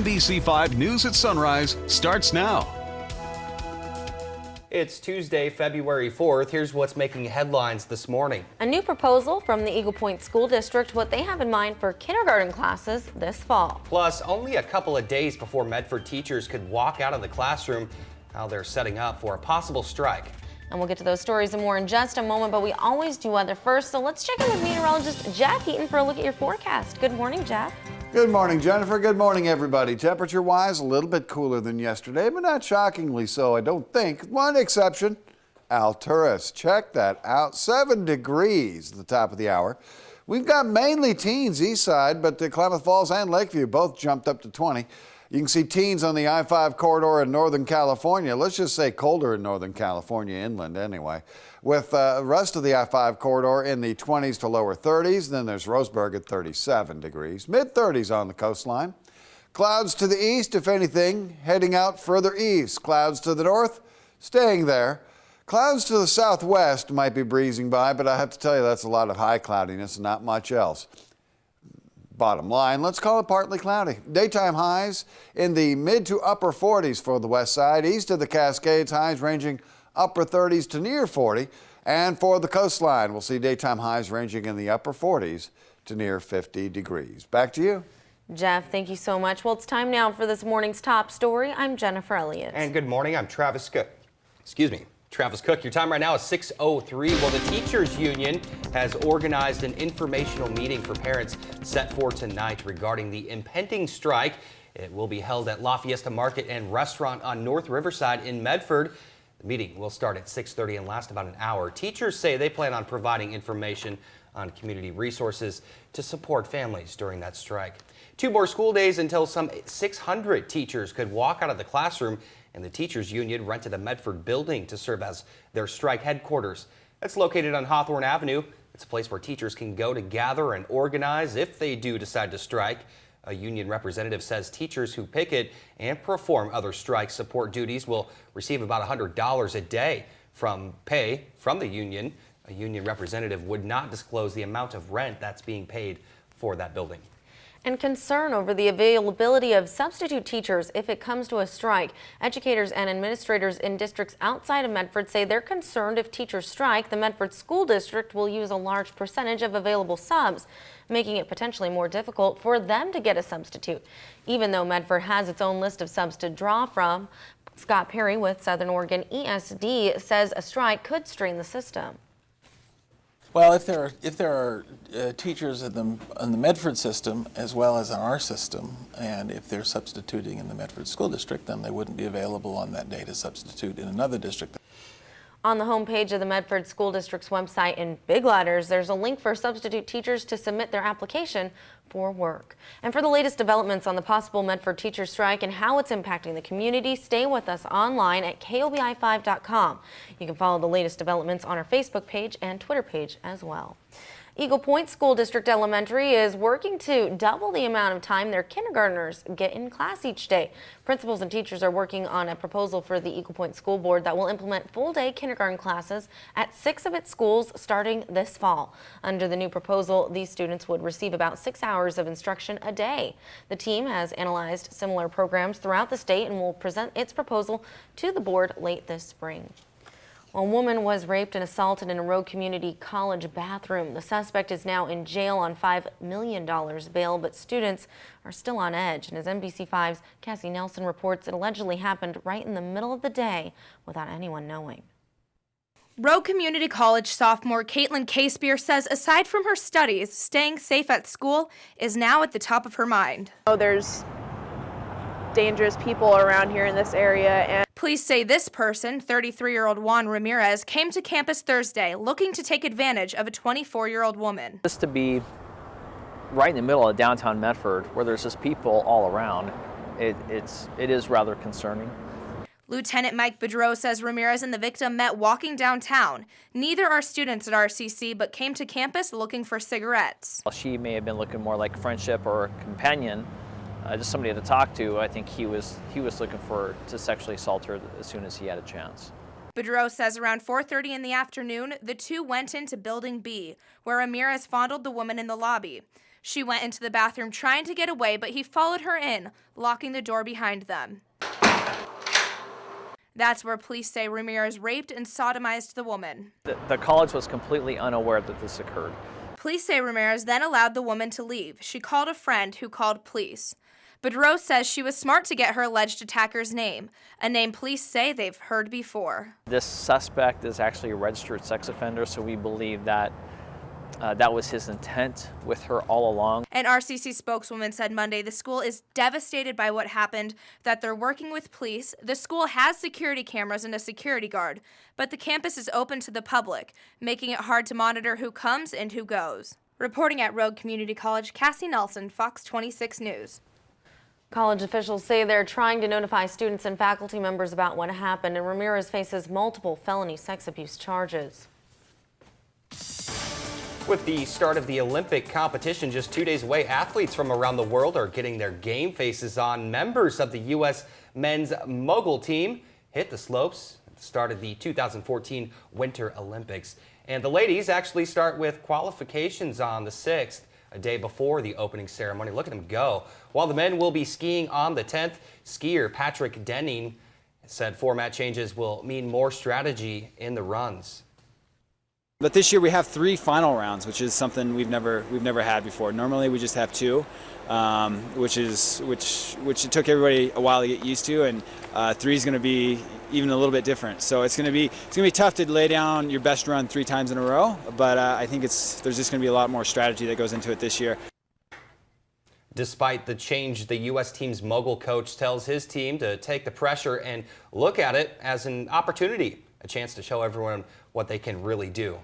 NBC5 News at Sunrise starts now. It's Tuesday, February 4th. Here's what's making headlines this morning. A new proposal from the Eagle Point School District, what they have in mind for kindergarten classes this fall. Plus, only a couple of days before Medford teachers could walk out of the classroom, how they're setting up for a possible strike. And we'll get to those stories and more in just a moment, but we always do weather first. So let's check in with meteorologist Jeff Eaton for a look at your forecast. Good morning, Jeff. Good morning, Jennifer. Good morning, everybody. Temperature-wise, a little bit cooler than yesterday, but not shockingly so, I don't think. One exception, Alturas. Check that out. 7 degrees at the top of the hour. We've got mainly teens east side, but Klamath Falls and Lakeview both jumped up to 20. You can see teens on the I-5 corridor in Northern California. Let's just say colder in Northern California inland anyway. With the rest of the I-5 corridor in the 20s to lower 30s. Then there's Roseburg at 37 degrees. Mid-30s on the coastline. Clouds to the east, if anything, heading out further east. Clouds to the north, staying there. Clouds to the southwest might be breezing by, but I have to tell you that's a lot of high cloudiness and not much else. Bottom line, let's call it partly cloudy. Daytime highs in the mid to upper 40s for the west side. East of the Cascades, highs ranging upper 30s to near 40. And for the coastline, we'll see daytime highs ranging in the upper 40s to near 50 degrees. Back to you. Jeff, thank you so much. Well, it's time now for this morning's top story. I'm Jennifer Elliott. And good morning, I'm Travis Cook. Travis Cook. Your time right now is 6:03. Well, the Teachers Union has organized an informational meeting for parents set for tonight regarding the impending strike. It will be held at La Fiesta Market and Restaurant on North Riverside in Medford. The meeting will start at 6:30 and last about an hour. Teachers say they plan on providing information on community resources to support families during that strike. 2 more school days until some 600 teachers could walk out of the classroom, and the Teachers Union rented a Medford building to serve as their strike headquarters. It's located on Hawthorne Avenue. It's a place where teachers can go to gather and organize if they do decide to strike. A union representative says teachers who picket and perform other strike support duties will receive about $100 a day from pay from the union. A union representative would not disclose the amount of rent that's being paid for that building. And concern over the availability of substitute teachers if it comes to a strike. Educators and administrators in districts outside of Medford say they're concerned if teachers strike, the Medford School District will use a large percentage of available subs, making it potentially more difficult for them to get a substitute. Even though Medford has its own list of subs to draw from, Scott Perry with Southern Oregon ESD says a strike could strain the system. Well, if there are teachers in the Medford system as well as in our system, and if they're substituting in the Medford School District, then they wouldn't be available on that day to substitute in another district. On the homepage of the Medford School District's website in big letters, there's a link for substitute teachers to submit their application for work. And for the latest developments on the possible Medford teacher strike and how it's impacting the community, stay with us online at KOBI5.com. You can follow the latest developments on our Facebook page and Twitter page as well. Eagle Point School District Elementary is working to double the amount of time their kindergartners get in class each day. Principals and teachers are working on a proposal for the Eagle Point School Board that will implement full-day kindergarten classes at 6 of its schools starting this fall. Under the new proposal, these students would receive about 6 hours of instruction a day. The team has analyzed similar programs throughout the state and will present its proposal to the board late this spring. A woman was raped and assaulted in a Rogue Community College bathroom. The suspect is now in jail on $5 million bail, but students are still on edge. And as NBC5's Cassie Nelson reports, it allegedly happened right in the middle of the day without anyone knowing. Rogue Community College sophomore Caitlin Casebeer says aside from her studies, staying safe at school is now at the top of her mind. There's dangerous people around here in this area, and police say this person, 33-year-old Juan Ramirez, came to campus Thursday looking to take advantage of a 24-year-old woman. Just to be right in the middle of downtown Medford where there's just people all around, it is rather concerning. Lieutenant Mike Bedreau says Ramirez and the victim met walking downtown. Neither are students at RCC, but came to campus looking for cigarettes. She may have been looking more like friendship or a companion, just somebody to talk to. I think he was looking to sexually assault her as soon as he had a chance. Bedreau says around 4:30 in the afternoon, the two went into Building B, where Ramirez fondled the woman in the lobby. She went into the bathroom trying to get away, but he followed her in, locking the door behind them. That's where police say Ramirez raped and sodomized the woman. The college was completely unaware that this occurred. Police say Ramirez then allowed the woman to leave. She called a friend who called police. Bedreau says she was smart to get her alleged attacker's name, a name police say they've heard before. This suspect is actually a registered sex offender, so we believe that that was his intent with her all along. An RCC spokeswoman said Monday the school is devastated by what happened, that they're working with police. The school has security cameras and a security guard, but the campus is open to the public, making it hard to monitor who comes and who goes. Reporting at Rogue Community College, Cassie Nelson, Fox 26 News. College officials say they're trying to notify students and faculty members about what happened, and Ramirez faces multiple felony sex abuse charges. With the start of the Olympic competition just 2 days away, athletes from around the world are getting their game faces on. Members of the U.S. men's mogul team hit the slopes at the start of the 2014 Winter Olympics. And the ladies actually start with qualifications on the 6th, a day before the opening ceremony. Look at them go. While the men will be skiing on the 10th, skier Patrick Denning said format changes will mean more strategy in the runs. But this year we have 3 final rounds, which is something we've never had before. Normally we just have 2, which it took everybody a while to get used to, and 3 is going to be even a little bit different. So it's going to be tough to lay down your best run 3 times in a row. But I think there's just going to be a lot more strategy that goes into it this year. Despite the change, the U.S. team's mogul coach tells his team to take the pressure and look at it as an opportunity, a chance to show everyone what they can really do.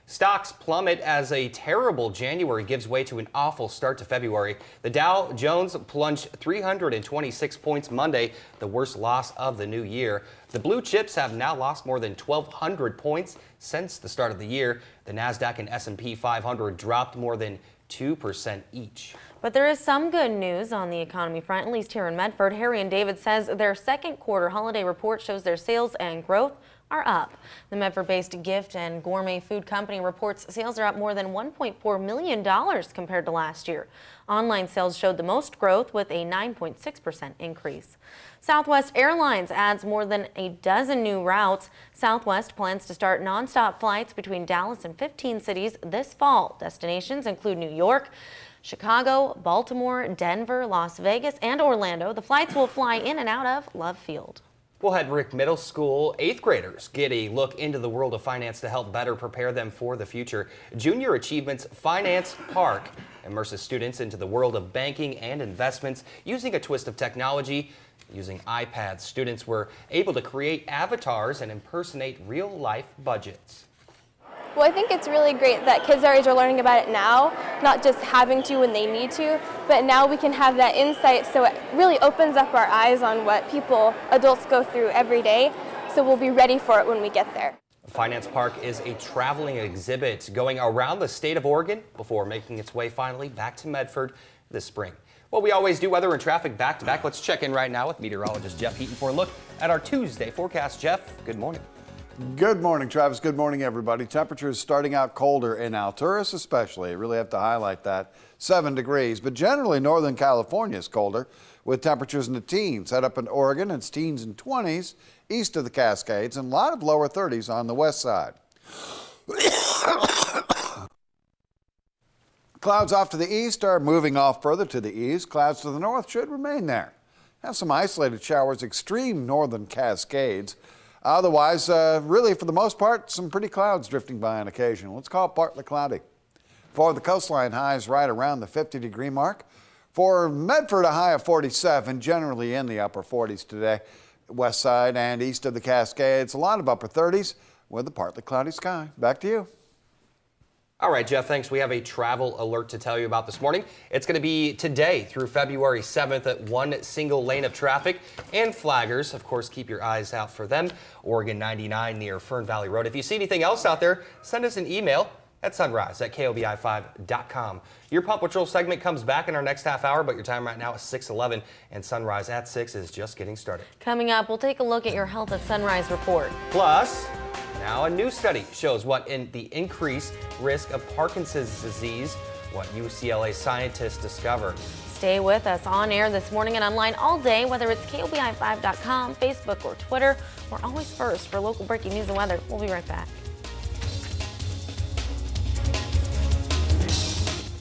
Stocks plummet as a terrible January gives way to an awful start to February. The Dow Jones plunged 326 points Monday, the worst loss of the new year. The blue chips have now lost more than 1,200 points since the start of the year. The Nasdaq and S&P 500 dropped more than 2% each. But there is some good news on the economy front, at least here in Medford. Harry and David says their second quarter holiday report shows their sales and growth are up. The Medford-based gift and gourmet food company reports sales are up more than $1.4 million compared to last year. Online sales showed the most growth with a 9.6% increase. Southwest Airlines adds more than a dozen new routes. Southwest plans to start nonstop flights between Dallas and 15 cities this fall. Destinations include New York, Chicago, Baltimore, Denver, Las Vegas, and Orlando. The flights will fly in and out of Love Field. We'll head Rick Middle School 8th graders get a look into the world of finance to help better prepare them for the future. Junior Achievement's Finance Park immerses students into the world of banking and investments using a twist of technology. Using iPads, students were able to create avatars and impersonate real-life budgets. Well, I think it's really great that kids our age are learning about it now, not just having to when they need to, but now we can have that insight, so it really opens up our eyes on what adults go through every day, so we'll be ready for it when we get there. Finance Park is a traveling exhibit going around the state of Oregon before making its way finally back to Medford this spring. Well, we always do weather and traffic back to back. Let's check in right now with meteorologist Jeff Heaton for a look at our Tuesday forecast. Jeff, good morning. Good morning, Travis. Good morning, everybody. Temperatures starting out colder in Alturas especially. Really have to highlight that. 7 degrees, but generally Northern California is colder with temperatures in the teens. Head up in Oregon, it's teens and 20s east of the Cascades and a lot of lower 30s on the west side. Clouds off to the east are moving off further to the east. Clouds to the north should remain there. Have some isolated showers, extreme northern Cascades. Otherwise, really, for the most part, some pretty clouds drifting by on occasion. Let's call it partly cloudy. For the coastline, highs right around the 50-degree mark. For Medford, a high of 47, generally in the upper 40s today. West side and east of the Cascades, a lot of upper 30s with a partly cloudy sky. Back to you. All right, Jeff, thanks. We have a travel alert to tell you about this morning. It's going to be today through February 7th at one single lane of traffic and flaggers. Of course, keep your eyes out for them. Oregon 99 near Fern Valley Road. If you see anything else out there, send us an email at sunrise@KOBI5.com. Your Pump Patrol segment comes back in our next half hour, but your time right now is 6:11, and Sunrise at 6 is just getting started. Coming up, we'll take a look at your Health at Sunrise report. Plus, now a new study shows what in the increased risk of Parkinson's disease what UCLA scientists discover. Stay with us on air this morning and online all day, whether it's KOBI5.com, Facebook, or Twitter. We're always first for local breaking news and weather. We'll be right back.